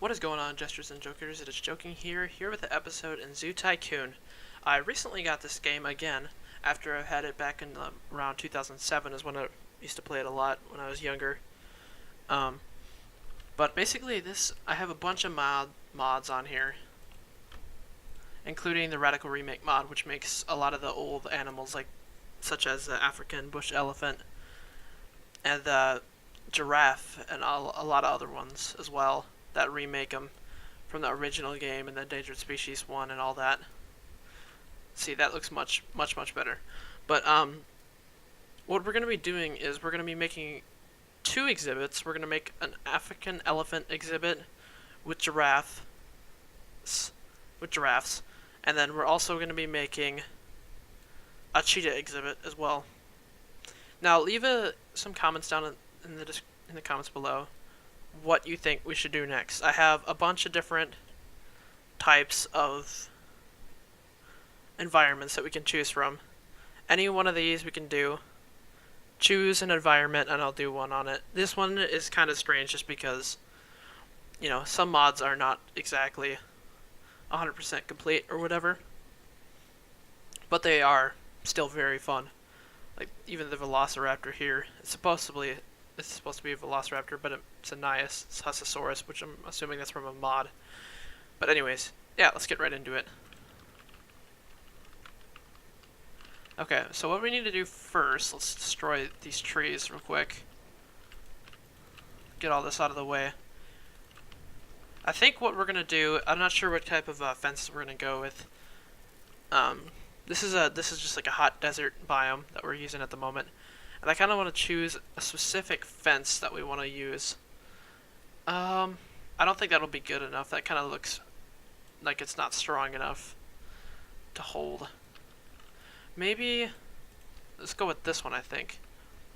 What is going on, Jesters and Jokers? It is Joking here with the episode in Zoo Tycoon. I recently got this game again, after I had it back in around 2007 is when I used to play it a lot when I was younger. But basically I have a bunch of mods on here, including the Radical Remake mod, which makes a lot of the old animals, such as the African bush elephant, and the giraffe, and a lot of other ones as well, that remake them from the original game and the Endangered Species 1 and all that. See, that looks much better. But what we're going to be doing is we're going to be making two exhibits. We're going to make an African elephant exhibit with giraffes, and then we're also going to be making a cheetah exhibit as well. Now, leave some comments down in the comments below what you think we should do next. I have a bunch of different types of environments that we can choose from. Any one of these we can do. Choose an environment and I'll do one on it. This one is kind of strange just because, some mods are not exactly 100% complete or whatever, but they are still very fun. Like, even the Velociraptor here, it's supposed to be a Velociraptor, but it's a Nyasasaurus, which I'm assuming that's from a mod. But anyways, yeah, let's get right into it. Okay, so what we need to do first, let's destroy these trees real quick. Get all this out of the way. I think what we're going to do, I'm not sure what type of fences we're going to go with. This is just like a hot desert biome that we're using at the moment. And I kind of want to choose a specific fence that we want to use. I don't think that'll be good enough. That kind of looks like it's not strong enough to hold. Maybe, let's go with this one, I think.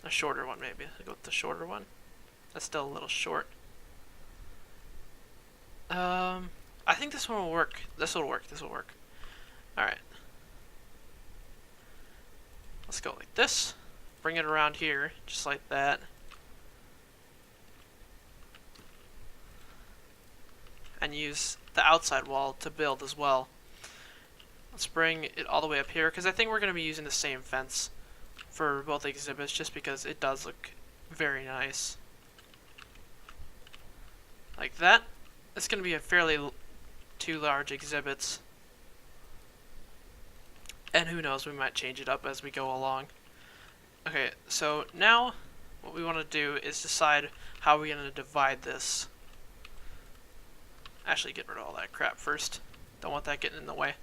A shorter one, maybe. Let's go with the shorter one. That's still a little short. I think this one will work. This will work. Alright. Let's go like this. Bring it around here, just like that. And use the outside wall to build as well. Let's bring it all the way up here, because I think we're going to be using the same fence for both exhibits, just because it does look very nice. Like that. It's going to be a fairly two large exhibits. And who knows, we might change it up as we go along. Okay, so now what we want to do is decide how we're going to divide this. Actually, get rid of all that crap first. Don't want that getting in the way.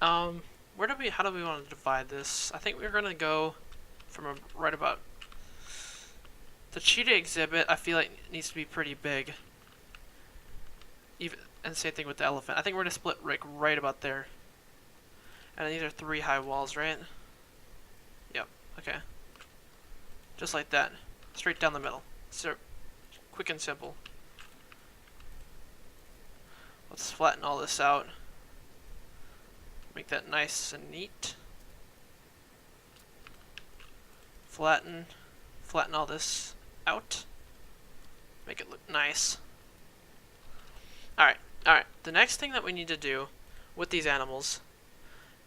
How do we want to divide this? I think we're going to go from right about the cheetah exhibit. I feel like it needs to be pretty big. And same thing with the elephant. I think we're going to split right about there. And these are 3 high walls, right? Yep, okay. Just like that. Straight down the middle. So, quick and simple. Let's flatten all this out. Make that nice and neat. Flatten all this out. Make it look nice. Alright. The next thing that we need to do with these animals,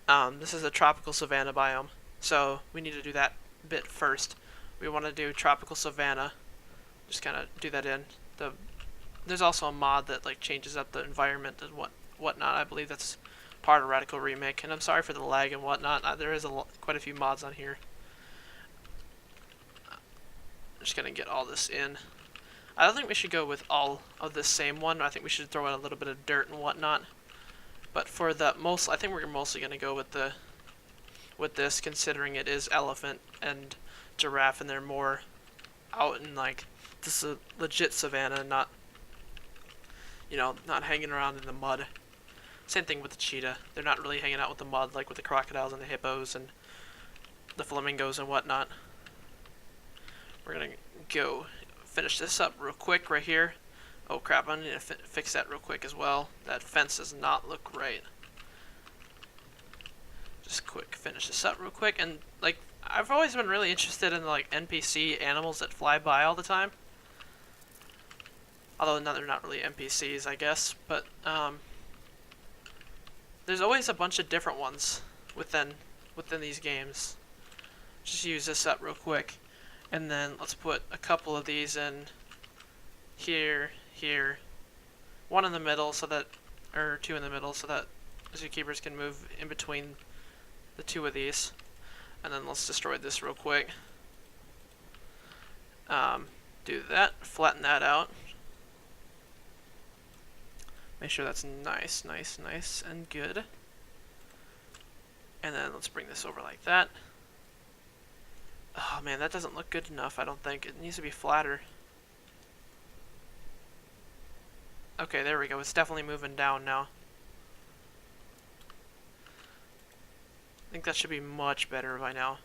this is a tropical savanna biome, so we need to do that bit first. We want to do tropical savanna. Just kind of do that in. There's also a mod that changes up the environment and whatnot. I believe that's part of Radical Remake, and I'm sorry for the lag and whatnot. There is quite a few mods on here. I'm just gonna get all this in. I don't think we should go with all of this same one. I think we should throw in a little bit of dirt and whatnot. But for I think we're mostly gonna go with this, considering it is elephant and giraffe, and they're more out in this is a legit savanna, not not hanging around in the mud. Same thing with the cheetah. They're not really hanging out with the mud like with the crocodiles and the hippos and the flamingos and whatnot. We're gonna go finish this up real quick right here. Oh crap, I need to fix that real quick as well. That fence does not look right. Just finish this up real quick. And I've always been really interested in NPC animals that fly by all the time. Although no, they're not really NPCs, I guess. But there's always a bunch of different ones within these games. Just use this up real quick, and then let's put a couple of these in here, here, one in the middle, so that, or two in the middle, so that the zookeepers can move in between the two of these. And then let's destroy this real quick. Do that, flatten that out. Make sure that's nice, nice, nice, and good. And then let's bring this over like that. Oh man, that doesn't look good enough, I don't think. It needs to be flatter. Okay, there we go. It's definitely moving down now. I think that should be much better by now.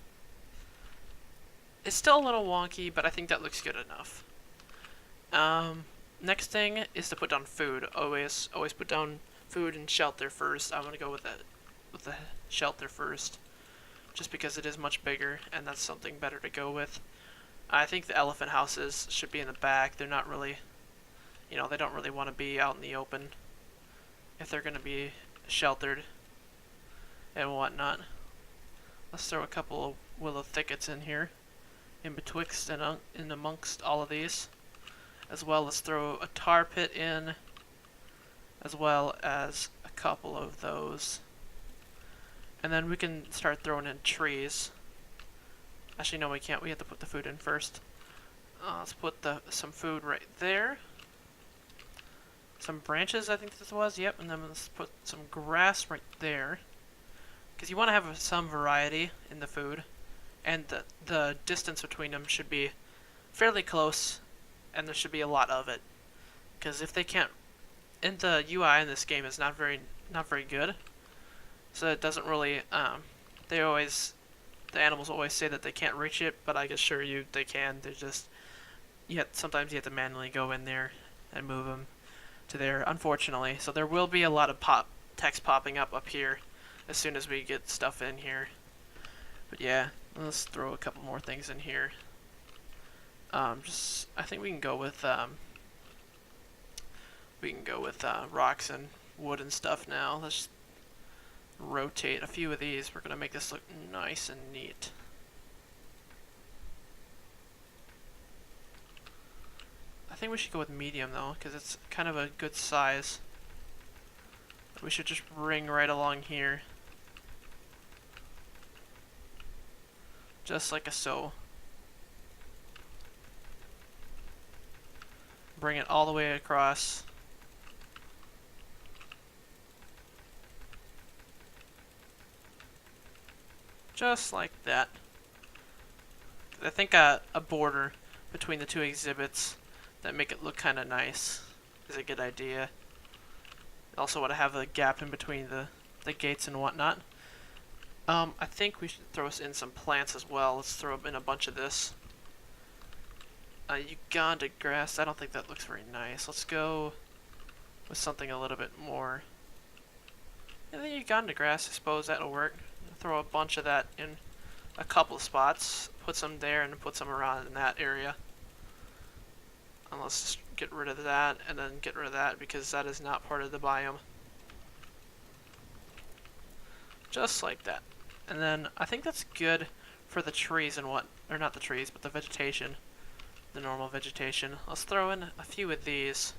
It's still a little wonky, but I think that looks good enough. Next thing is to put down food. Always put down food and shelter first. I'm gonna go with the shelter first, just because it is much bigger, and that's something better to go with. I think the elephant houses should be in the back. They're not really, you know, they don't really want to be out in the open if they're gonna be sheltered and whatnot. Let's throw a couple of willow thickets in here, in betwixt and in amongst all of these. As well, let's throw a tar pit in, as well as a couple of those. And then we can start throwing in trees. Actually, no, we can't. We have to put the food in first. Let's put some food right there. Some branches, I think this was. Yep, and then let's put some grass right there. Because you want to have some variety in the food. And the distance between them should be fairly close, and there should be a lot of it. Because if they can't, and the UI in this game is not very good, so it doesn't really. The animals always say that they can't reach it, but I can assure you they can. They're just, sometimes you have to manually go in there and move them to there, unfortunately. So there will be a lot of text popping up here as soon as we get stuff in here. But yeah, let's throw a couple more things in here. I think we can go with rocks and wood and stuff now. Let's rotate a few of these. We're gonna make this look nice and neat. I think we should go with medium though, because it's kind of a good size. We should just ring right along here, just like so. Bring it all the way across. Just like that. I think a border between the two exhibits that make it look kind of nice is a good idea. Also want to have a gap in between the gates and whatnot. I think we should throw in some plants as well. Let's throw in a bunch of this. Uganda grass, I don't think that looks very nice. Let's go with something a little bit more. Yeah, the Uganda grass, I suppose that'll work. Throw a bunch of that in a couple of spots. Put some there and put some around in that area. And let's just get rid of that and then get rid of that because that is not part of the biome. Just like that. And then I think that's good for the trees and or not the trees, but the vegetation. The normal vegetation. Let's throw in a few of these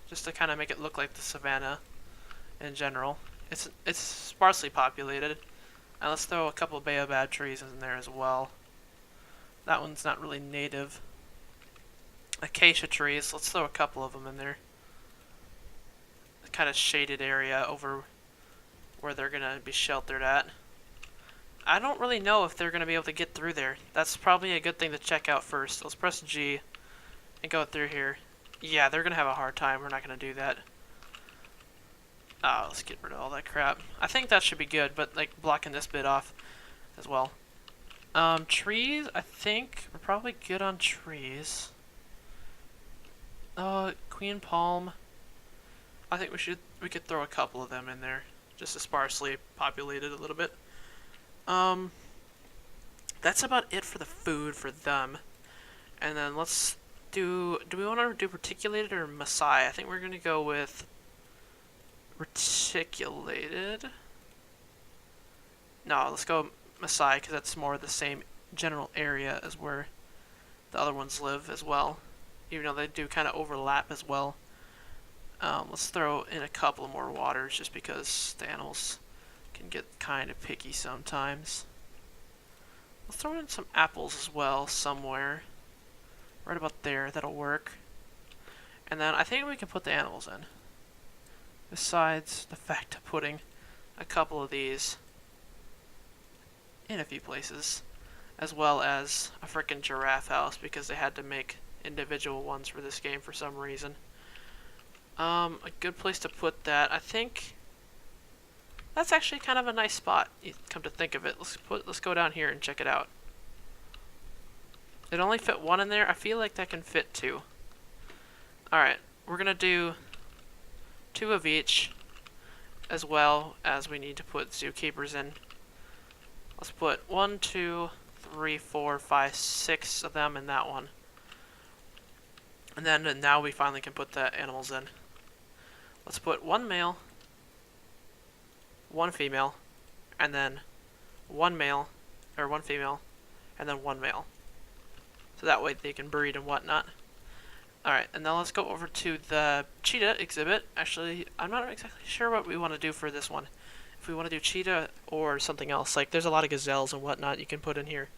just to kind of make it look like the savannah in general. It's sparsely populated. And let's throw a couple of baobab trees in there as well. That one's not really native. Acacia trees, let's throw a couple of them in there. A kind of shaded area over where they're gonna be sheltered at. I don't really know if they're going to be able to get through there. That's probably a good thing to check out first. Let's press G and go through here. Yeah, they're going to have a hard time. We're not going to do that. Let's get rid of all that crap. I think that should be good, but like blocking this bit off as well. Trees, I think we're probably good on trees. Queen palm. I think we could throw a couple of them in there just to sparsely populate it a little bit. That's about it for the food for them. And then let's Do we want to do reticulated or Maasai? I think we're gonna go with reticulated. No, let's go Maasai because that's more the same general area as where the other ones live as well, even though they do kind of overlap as well. Let's throw in a couple more waters just because the animals can get kind of picky sometimes. Let's throw in some apples as well somewhere. Right about there, that'll work. And then I think we can put the animals in. Besides the fact of putting a couple of these in a few places, as well as a frickin' giraffe house because they had to make individual ones for this game for some reason. A good place to put that, I think that's actually kind of a nice spot, come to think of it. Let's go down here and check it out. It only fit one in there. I feel like that can fit two. Alright, we're gonna do 2 of each, as well as we need to put zookeepers in. Let's put 1, 2, 3, 4, 5, 6 of them in that one. And then now we finally can put the animals in. Let's put 1 male, 1 female, and then 1 male, or 1 female, and then 1 male. So that way they can breed and whatnot. Alright, and now let's go over to the cheetah exhibit. Actually, I'm not exactly sure what we want to do for this one. If we want to do cheetah or something else. Like, there's a lot of gazelles and whatnot you can put in here.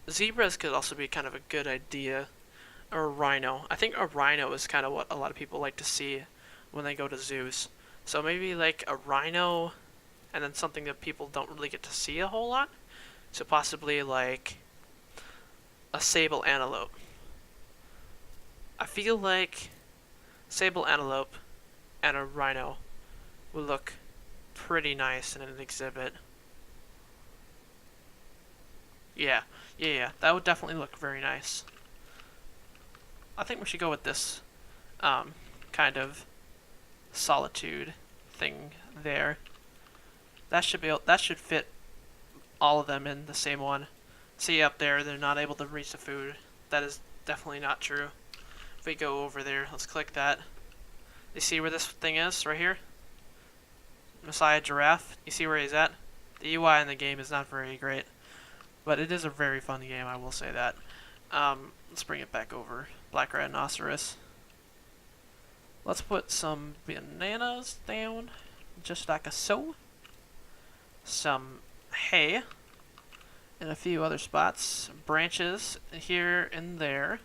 Zebras could also be kind of a good idea. Or a rhino. I think a rhino is kind of what a lot of people like to see when they go to zoos. So maybe like a rhino, and then something that people don't really get to see a whole lot. So possibly like a sable antelope. I feel like sable antelope and a rhino would look pretty nice in an exhibit. Yeah, that would definitely look very nice. I think we should go with this kind of solitude thing there. That should fit all of them in the same one. See up there, they're not able to reach the food. That is definitely not true. If we go over there, let's click that. You see where this thing is? Right here? Messiah Giraffe. You see where he's at? The UI in the game is not very great. But it is a very fun game, I will say that. Let's bring it back over. Black Rhinoceros. Let's put some bananas down, just like so. Some hay. And a few other spots. Branches here and there.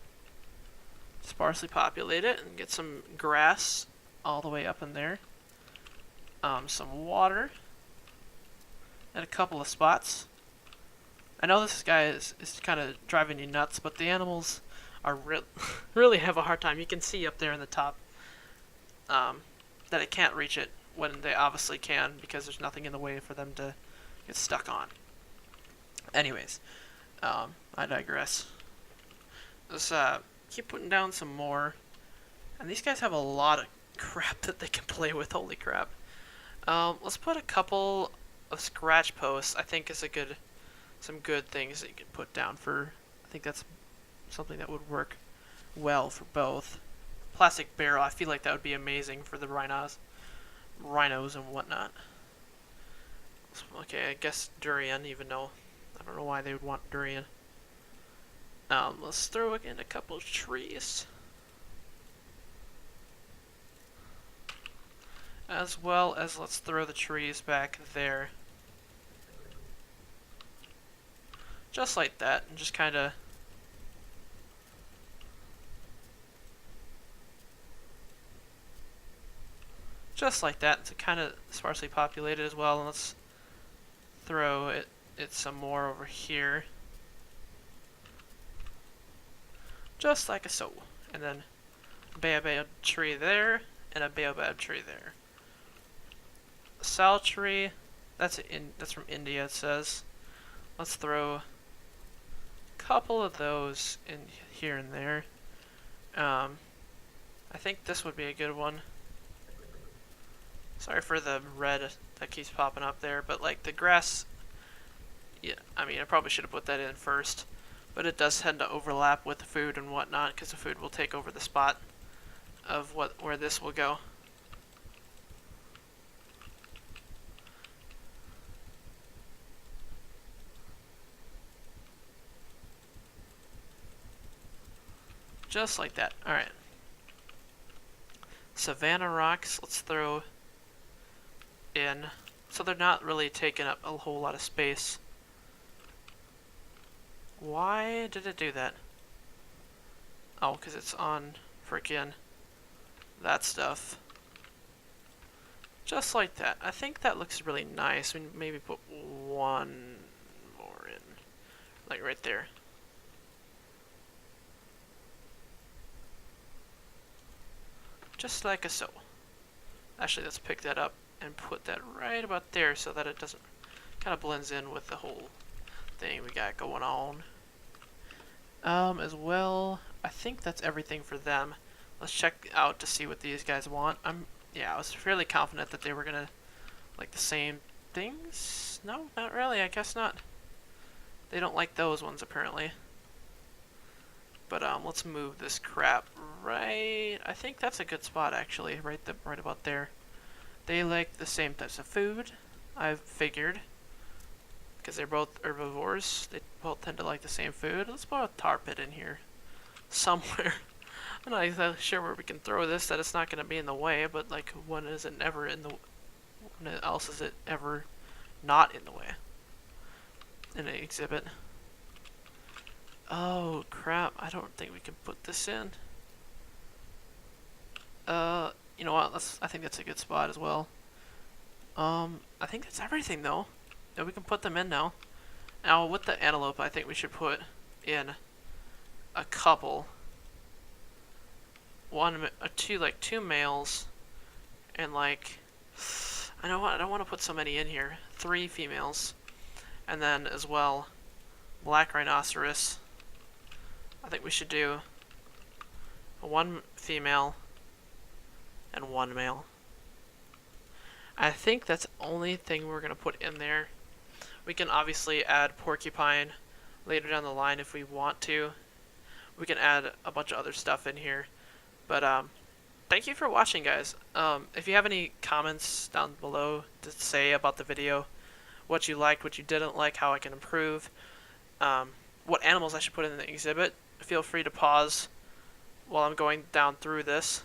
Sparsely populate it and get some grass all the way up in there. Some water. And a couple of spots. I know this guy is kind of driving you nuts, but the animals are really have a hard time. You can see up there in the top that it can't reach it when they obviously can because there's nothing in the way for them to get stuck on. Anyways, I digress. Let's keep putting down some more. And these guys have a lot of crap that they can play with. Holy crap. Let's put a couple of scratch posts. I think is some good things that you can put down for. I think that's something that would work well for both. Plastic barrel. I feel like that would be amazing for the rhinos and whatnot. Okay, I guess durian, even though I don't know why they would want durian. Let's throw in a couple of trees. As well as let's throw the trees back there. Just like that, and just kind of just like that. It's kind of sparsely populated as well. And let's throw it some more over here. Just like so. And then a baobab tree there, and a baobab tree there. A sal tree, that's from India, it says. Let's throw a couple of those in here and there. I think this would be a good one. Sorry for the red that keeps popping up there, but like the grass, yeah, I mean I probably should have put that in first. but it does tend to overlap with the food and whatnot because the food will take over the spot of where this will go. Just like that. Alright. Savannah rocks, let's throw in. So they're not really taking up a whole lot of space. Why did it do that? Oh, because it's on frickin' that stuff. Just like that. I think that looks really nice. We maybe put one more in. Like right there. Just like a so. Actually, let's pick that up and put that right about there so that it doesn't kind of blends in with the whole thing we got going on. As well, I think that's everything for them. Let's check out to see what these guys want. Yeah, I was fairly confident that they were gonna like the same things. No, not really. I guess not. They don't like those ones apparently. But let's move this crap right. I think that's a good spot actually, right about there. They like the same types of food, I've figured, because they're both herbivores. They both tend to like the same food. Let's put a tar pit in here somewhere. I'm not exactly sure where we can throw this that it's not going to be in the way, but like when is it never in the? When else is it ever not in the way? In an exhibit. Oh crap! I don't think we can put this in. You know what? I think that's a good spot as well. I think that's everything though. Yeah, we can put them in now. Now with the antelope, I think we should put in a couple. Two males, and like I don't want to put so many in here. 3 females, and then as well, black rhinoceros. I think we should do 1 female and 1 male. I think that's the only thing we're gonna put in there. We can obviously add porcupine later down the line if we want to. We can add a bunch of other stuff in here. But thank you for watching, guys. If you have any comments down below to say about the video, what you liked, what you didn't like, how I can improve, what animals I should put in the exhibit, feel free to pause while I'm going down through this.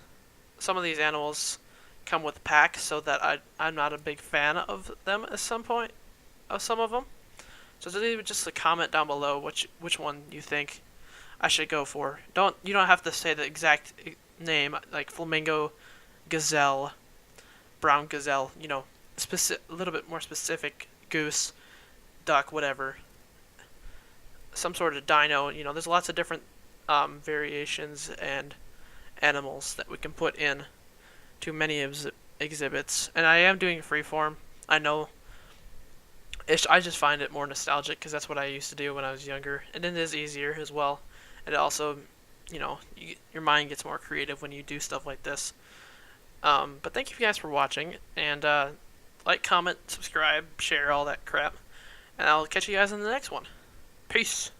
Some of these animals come with packs, so that I'm not a big fan of them at some point, of some of them. So leave just a comment down below which one you think I should go for. You don't have to say the exact name, like flamingo, gazelle, brown gazelle, you know, a little bit more specific, goose, duck, whatever. Some sort of dino, you know, there's lots of different variations and animals that we can put in to many exhibits. And I am doing freeform. I know. I just find it more nostalgic because that's what I used to do when I was younger. And it is easier as well. And it also, you know, your mind gets more creative when you do stuff like this. But thank you guys for watching. And like, comment, subscribe, share, all that crap. And I'll catch you guys in the next one. Peace.